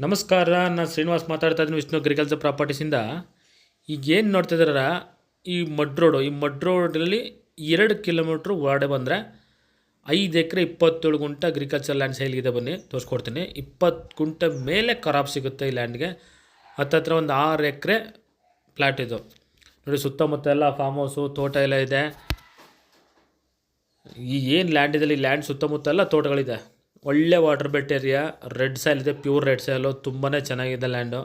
ನಮಸ್ಕಾರ, ನಾನು ಶ್ರೀನಿವಾಸ್ ಮಾತಾಡ್ತಾ ಇದ್ದೀನಿ ವಿಷ್ಣು ಅಗ್ರಿಕಲ್ಚರ್ ಪ್ರಾಪರ್ಟೀಸಿಂದ. ಈಗ ಏನು ನೋಡ್ತಿದ್ದೀರ, ಈ ಮಡ್ ರೋಡಲ್ಲಿ 2 ಕಿಲೋಮೀಟ್ರ್ ಒಳಗಡೆ ಬಂದರೆ 5 ಎಕರೆ 27 ಗುಂಟೆ ಅಗ್ರಿಕಲ್ಚರ್ ಲ್ಯಾಂಡ್ ಸೇಲ್ಗಿದೆ. ಬನ್ನಿ ತೋರಿಸ್ಕೊಡ್ತೀನಿ. 20 ಗುಂಟೆ ಮೇಲೆ ಖರಾಬ್ ಸಿಗುತ್ತೆ ಈ ಲ್ಯಾಂಡ್ಗೆ. ಹತ್ತತ್ರ ಒಂದು 6 ಎಕರೆ ಪ್ಲ್ಯಾಟ್ ಇದು ನೋಡಿ. ಸುತ್ತಮುತ್ತ ಎಲ್ಲ ಫಾರ್ಮ್ ಹೌಸು, ತೋಟ ಎಲ್ಲ ಇದೆ. ಈ ಏನು ಲ್ಯಾಂಡ್ ಇದೆ, ಈ ಲ್ಯಾಂಡ್ ಸುತ್ತಮುತ್ತ ಎಲ್ಲ ತೋಟಗಳಿದೆ. ಒಳ್ಳೆ water bed area, red soil ಇದೆ, ಪ್ಯೂರ್ ರೆಡ್ ಸಾಯಿಲು. ತುಂಬಾ ಚೆನ್ನಾಗಿದೆ ಲ್ಯಾಂಡು.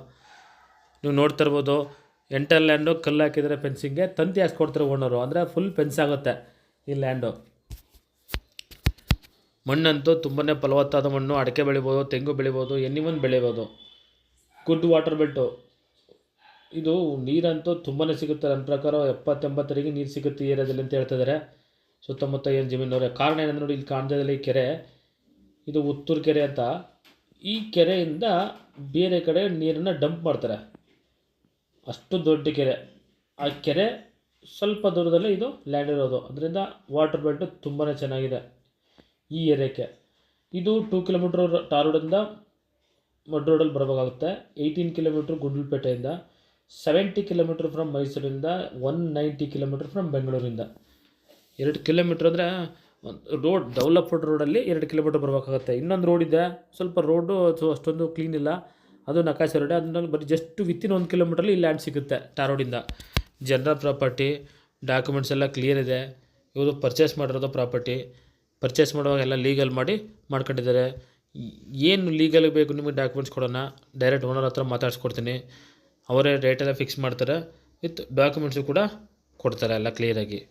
ನೀವು ನೋಡ್ತಿರ್ಬೋದು, ಎಂಟರ್ ಲ್ಯಾಂಡು ಕಲ್ಲು ಹಾಕಿದರೆ ಫೆನ್ಸಿಂಗ್ಗೆ ತಂತಿ ಹಾಕ್ಸ್ಕೊಡ್ತಾರೆ ಓನರು. ಅಂದರೆ ಫುಲ್ ಫೆನ್ಸ್ ಆಗುತ್ತೆ ಈ ಲ್ಯಾಂಡು. ಮಣ್ಣಂತೂ ತುಂಬಾ ಫಲವತ್ತಾದ ಮಣ್ಣು. ಅಡಿಕೆ ಬೆಳಿಬೋದು, ತೆಂಗು ಬೆಳಿಬೋದು, ಎನಿವನ್ ಬೆಳಿಬೋದು. ಗುಡ್ ವಾಟರ್ ಬೆಟ್ಟು ಇದು. ನೀರಂತೂ ತುಂಬಾ ಸಿಗುತ್ತೆ. ನನ್ನ ಪ್ರಕಾರ 70-80 ನೀರು ಸಿಗುತ್ತೆ ಈ ಏರಿಯಾದಲ್ಲಿ ಅಂತ ಹೇಳ್ತಿದ್ದಾರೆ. ಸುತ್ತಮುತ್ತ ಏನು ಜಮೀನವ್ರೆ. ಕಾರಣ ಏನಂದ್ರೆ ನೋಡಿ, ಇಲ್ಲಿ ಕಾಣ್ತದಲ್ಲಿ ಕೆರೆ, ಇದು ಉತ್ತೂರು ಕೆರೆ ಅಂತ. ಈ ಕೆರೆಯಿಂದ ಬೇರೆ ಕಡೆ ನೀರನ್ನು ಡಂಪ್ ಮಾಡ್ತಾರೆ. ಅಷ್ಟು ದೊಡ್ಡ ಕೆರೆ. ಆ ಕೆರೆ ಸ್ವಲ್ಪ ದೂರದಲ್ಲೇ ಇದು ಲ್ಯಾಂಡ್ ಇರೋದು. ಅದರಿಂದ ವಾಟರ್ ಬೆಲ್ಟು ತುಂಬಾ ಚೆನ್ನಾಗಿದೆ ಈ ಏರಿಯಾಕ್ಕೆ. ಇದು 2 ಕಿಲೋಮೀಟ್ರ್ ಟಾರ್ ರೋಡಿಂದ ಮಡ್ ರೋಡಲ್ಲಿ ಬರಬೇಕಾಗುತ್ತೆ. 18 ಕಿಲೋಮೀಟ್ರ್ ಗುಂಡ್ಲುಪೇಟೆಯಿಂದ, 70 ಕಿಲೋಮೀಟ್ರ್ ಫ್ರಮ್ ಮೈಸೂರಿಂದ, 190 ಕಿಲೋಮೀಟ್ರ್ ಫ್ರಮ್ ಬೆಂಗಳೂರಿಂದ. 2 ಕಿಲೋಮೀಟ್ರ್ ಅಂದರೆ ರೋಡ್, ಡೆವಲಪ್ಡ್ ರೋಡಲ್ಲಿ 2 ಕಿಲೋಮೀಟ್ರ್ ಬರಬೇಕಾಗುತ್ತೆ. ಇನ್ನೊಂದು ರೋಡ್ ಇದೆ, ಸ್ವಲ್ಪ ರೋಡು ಅಷ್ಟೊಂದು ಕ್ಲೀನ್ ಇಲ್ಲ, ಅದು ನಕಾಶೆ ರೋಡೆ. ಅದರಲ್ಲಿ ಬರೀ ಜಸ್ಟ್ ವಿತಿನ್ 1 ಕಿಲೋಮೀಟ್ರಲ್ಲಿ ಈ ಲ್ಯಾಂಡ್ ಸಿಗುತ್ತೆ ಟಾರ್ ರೋಡಿಂದ. ಜನರಲ್ ಪ್ರಾಪರ್ಟಿ, ಡಾಕ್ಯುಮೆಂಟ್ಸ್ ಎಲ್ಲ ಕ್ಲಿಯರ್ ಇದೆ. ಇವರು ಪರ್ಚೇಸ್ ಮಾಡಿರೋದು ಪ್ರಾಪರ್ಟಿ. ಪರ್ಚೇಸ್ ಮಾಡುವಾಗ ಎಲ್ಲ ಲೀಗಲ್ ಮಾಡ್ಕೊಂಡಿದ್ದಾರೆ. ಏನು ಲೀಗಲ್ ಬೇಕು ನಿಮಗೆ ಡಾಕ್ಯುಮೆಂಟ್ಸ್ ಕೊಡೋಣ, ಡೈರೆಕ್ಟ್ ಓನರ್ ಹತ್ರ ಮಾತಾಡ್ಸ್ಕೊಡ್ತೀನಿ. ಅವರೇ ರೇಟೆಲ್ಲ ಫಿಕ್ಸ್ ಮಾಡ್ತಾರೆ, ವಿತ್ ಡಾಕ್ಯುಮೆಂಟ್ಸು ಕೂಡ ಕೊಡ್ತಾರೆ ಎಲ್ಲ ಕ್ಲಿಯರಾಗಿ.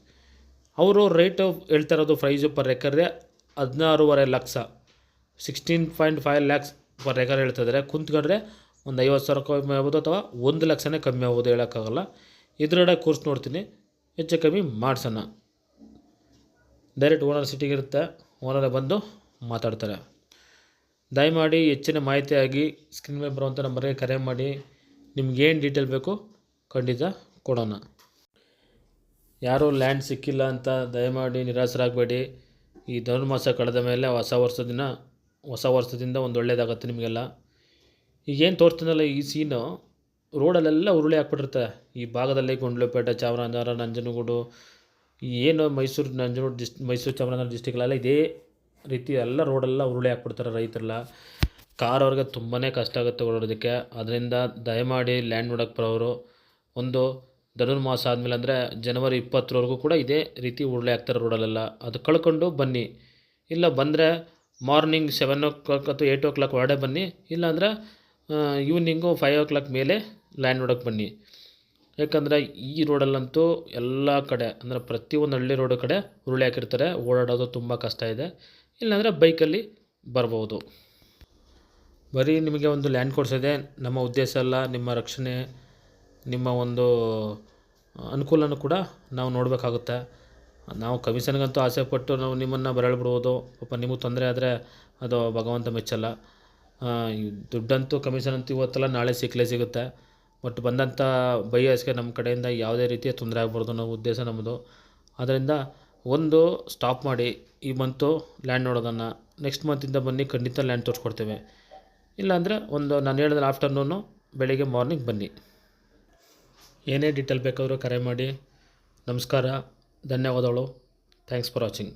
ಅವರು ರೇಟು ಹೇಳ್ತಾ ಇರೋದು ಪ್ರೈಸು ಪರ್ ಎಕರ್ಗೆ 16.5 ಲಕ್ಷ, 16.5 ಲ್ಯಾಕ್ಸ್ ಪರ್ ಎಕರ್ ಹೇಳ್ತಿದ್ದಾರೆ. ಕುಂತ್ಕೊಂಡ್ರೆ ಒಂದು 50,000 ಕಮ್ಮಿ ಆಗ್ಬೋದು, ಅಥವಾ 1 ಲಕ್ಷನೇ ಕಮ್ಮಿ ಆಗ್ಬೋದು, ಹೇಳೋಕ್ಕಾಗಲ್ಲ. ಎದುರುಗಡೆ ಕೋರ್ಸ್ ನೋಡ್ತೀನಿ, ಹೆಚ್ಚು ಕಮ್ಮಿ ಮಾಡ್ಸೋಣ. ಡೈರೆಕ್ಟ್ ಓನರ್ ಸಿಟಿಗೆ ಇರುತ್ತೆ, ಓನರೇ ಬಂದು ಮಾತಾಡ್ತಾರೆ. ದಯಮಾಡಿ ಹೆಚ್ಚಿನ ಮಾಹಿತಿಯಾಗಿ ಸ್ಕ್ರೀನ್ ಮೇಲೆ ಬರುವಂಥ ನಂಬರ್ಗೆ ಕರೆ ಮಾಡಿ. ನಿಮ್ಗೇನು ಡೀಟೇಲ್ ಬೇಕು ಖಂಡಿತ ಕೊಡೋಣ. ಯಾರೂ ಲ್ಯಾಂಡ್ ಸಿಕ್ಕಿಲ್ಲ ಅಂತ ದಯಮಾಡಿ ನಿರಾಸರಾಗಬೇಡಿ. ಈ ಧನುರ್ಮಾಸ ಕಳೆದ ಮೇಲೆ ಹೊಸ ವರ್ಷದಿಂದ ಒಂದು ಒಳ್ಳೆಯದಾಗುತ್ತೆ ನಿಮಗೆಲ್ಲ. ಈಗೇನು ತೋರಿಸ್ತೀನಲ್ಲ ಈ ಸೀನು, ರೋಡಲ್ಲೆಲ್ಲ ಉರುಳಿ ಹಾಕ್ಬಿಟ್ಟಿರ್ತಾರೆ. ಈ ಭಾಗದಲ್ಲಿ ಗುಂಡ್ಲುಪೇಟೆ, ಚಾಮರಾಜನಗರ, ನಂಜನಗೂಡು, ಏನು ಮೈಸೂರು ಚಾಮರಾಜನಗರ ಡಿಸ್ಟಿಕ್ಲೆಲ್ಲ ಇದೇ ರೀತಿ ಎಲ್ಲ ರೋಡೆಲ್ಲ ಉರುಳಿ ಹಾಕ್ಬಿಡ್ತಾರೆ ರೈತರೆಲ್ಲ. ಕಾರ್ ಅವ್ರಿಗೆ ತುಂಬಾ ಕಷ್ಟ ಆಗುತ್ತೆ ಓಡೋದಕ್ಕೆ. ಅದರಿಂದ ದಯಮಾಡಿ ಲ್ಯಾಂಡ್ ನೋಡೋಕ್ಕೆ ಬರೋರು ಒಂದು ಧನುರ್ಮಾಸ ಆದಮೇಲೆ, ಅಂದರೆ ಜನವರಿ 20ರವರೆಗೂ ಕೂಡ ಇದೇ ರೀತಿ ಉರುಳಿ ಹಾಕ್ತಾರೆ ರೋಡಲ್ಲೆಲ್ಲ. ಅದು ಕಳ್ಕೊಂಡು ಬನ್ನಿ. ಇಲ್ಲ ಬಂದರೆ ಮಾರ್ನಿಂಗ್ 7 o'clock ಅಥವಾ 8 o'clock ಒಳಗಡೆ ಬನ್ನಿ. ಇಲ್ಲಾಂದರೆ ಈವ್ನಿಂಗು 5 o'clock ಮೇಲೆ ಲ್ಯಾಂಡ್ ನೋಡೋಕ್ಕೆ ಬನ್ನಿ. ಯಾಕಂದರೆ ಈ ರೋಡಲ್ಲಂತೂ ಎಲ್ಲ ಕಡೆ, ಅಂದರೆ ಪ್ರತಿಯೊಂದು ಹಳ್ಳಿ ರೋಡು ಕಡೆ ಉರುಳಿ ಹಾಕಿರ್ತಾರೆ. ಓಡಾಡೋದು ತುಂಬ ಕಷ್ಟ ಇದೆ. ಇಲ್ಲಾಂದರೆ ಬೈಕಲ್ಲಿ ಬರ್ಬೋದು. ಬರೀ ನಿಮಗೆ ಒಂದು ಲ್ಯಾಂಡ್ ಕೊಡಿಸೋದೇ ನಮ್ಮ ಉದ್ದೇಶ ಅಲ್ಲ. ನಿಮ್ಮ ರಕ್ಷಣೆ, ನಿಮ್ಮ ಒಂದು ಅನುಕೂಲನೂ ಕೂಡ ನಾವು ನೋಡಬೇಕಾಗುತ್ತೆ. ನಾವು ಕಮಿಷನ್ಗಂತೂ ಆಸೆಪಟ್ಟು ನಾವು ನಿಮ್ಮನ್ನು ಬರಳ್ಬಿಡ್ಬೋದು. ಪಾಪ ನಿಮಗೆ ತೊಂದರೆ ಆದರೆ ಅದು ಭಗವಂತ ಮೆಚ್ಚಲ್ಲ. ದುಡ್ಡಂತೂ ಕಮಿಷನ್ ಅಂತೂ ಇವತ್ತಲ್ಲ ನಾಳೆ ಸಿಗುತ್ತೆ. ಬಟ್ ಬಂದಂಥ ಬೈಯರ್ಸ್ಗೆ ನಮ್ಮ ಕಡೆಯಿಂದ ಯಾವುದೇ ರೀತಿಯ ತೊಂದರೆ ಆಗ್ಬಾರ್ದು ಅನ್ನೋ ಉದ್ದೇಶ ನಮ್ಮದು. ಆದ್ದರಿಂದ ಒಂದು ಸ್ಟಾಪ್ ಮಾಡಿ, ಈ ಮಂತು ಲ್ಯಾಂಡ್ ನೋಡೋದನ್ನು. ನೆಕ್ಸ್ಟ್ ಮಂತಿಂದ ಬನ್ನಿ, ಖಂಡಿತ ಲ್ಯಾಂಡ್ ತೋರಿಸ್ಕೊಡ್ತೇವೆ. ಇಲ್ಲಾಂದರೆ ನಾನು ಹೇಳಿದ್ರೆ ಆಫ್ಟರ್ನೂನು, ಬೆಳಿಗ್ಗೆ ಮಾರ್ನಿಂಗ್ ಬನ್ನಿ. ಏನೇ ಡೀಟೇಲ್ ಬೇಕಾದರೂ ಕರೆ ಮಾಡಿ. ನಮಸ್ಕಾರ, ಧನ್ಯವಾದಗಳು. Thanks for watching.